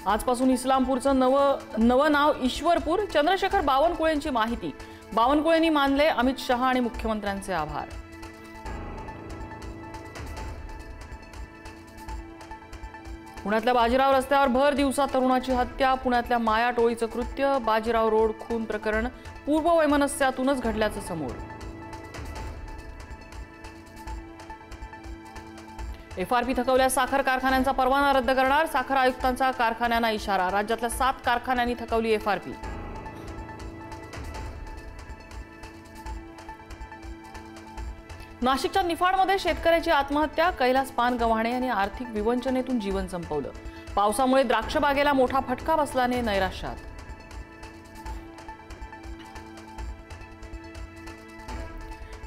आजपासून इस्लामपूरचं नवं नाव ईश्वरपूर. चंद्रशेखर बावनकुळेंची माहिती. बावनकुळेंनी मानले अमित शहा आणि मुख्यमंत्र्यांचे आभार. पुण्यातल्या बाजीराव रस्त्यावर भर दिवसा तरुणाची हत्या. पुण्यातल्या माया टोळीचं कृत्य. बाजीराव रोड खून प्रकरण पूर्ववैमनस्यातूनच घडल्याचं समोर. एफआरपी थकवल्यास साखर कारखान्यांचा परवाना रद्द करणार. साखर आयुक्तांचा कारखान्यांना इशारा. राज्यातल्या 7 कारखान्यांनी थकवली एफआरपी. नाशिकच्या निफाडमध्ये शेतकऱ्याची आत्महत्या. कैलास पान गव्हाणे यांनी आर्थिक विवंचनेतून जीवन संपवलं. पावसामुळे द्राक्ष बागेला मोठा फटका बसल्याने नैराश्यात.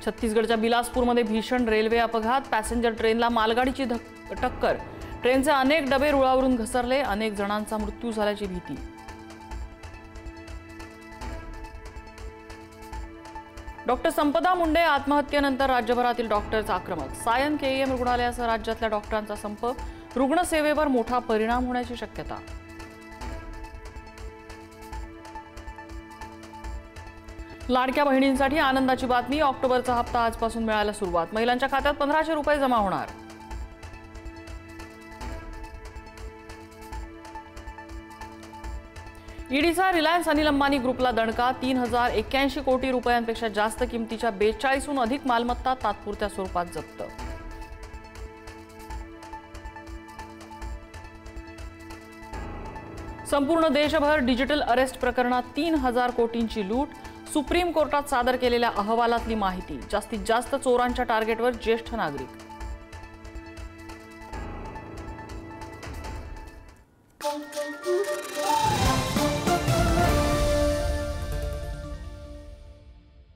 छत्तीसगडच्या बिलासपूरमध्ये भीषण रेल्वे अपघात. पॅसेंजर ट्रेनला मालगाडीची टक्कर. ट्रेनचे अनेक डबे रुळावरून घसरले. अनेक जणांचा मृत्यू झाल्याची भीती. डॉक्टर संपदा मुंडे आत्महत्येनंतर राज्यभरातील डॉक्टर्स आक्रमक. सायन केईएम रुग्णालयासह राज्यातल्या डॉक्टरांचा संप. रुग्णसेवेवर मोठा परिणाम होण्याची शक्यता. लाडक्या बहिणींसाठी आनंदाची बातमी. ऑक्टोबरचा हप्ता आजपासून मिळायला सुरुवात. महिलांच्या खात्यात 1500 रुपये जमा होणार. ईडीचा रिलायन्स अनिल अंबानी ग्रुपला दणका. 3081 कोटी रुपयांपेक्षा जास्त किमतीच्या 42हून अधिक मालमत्ता तात्पुरत्या स्वरूपात जप्त. संपूर्ण देशभर डिजिटल अरेस्ट प्रकरणात 3000 कोटींची लूट. सुप्रीम कोर्टात सादर केलेल्या अहवालातली माहिती. जास्तीत जास्त चोरांच्या टार्गेटवर ज्येष्ठ नागरिक.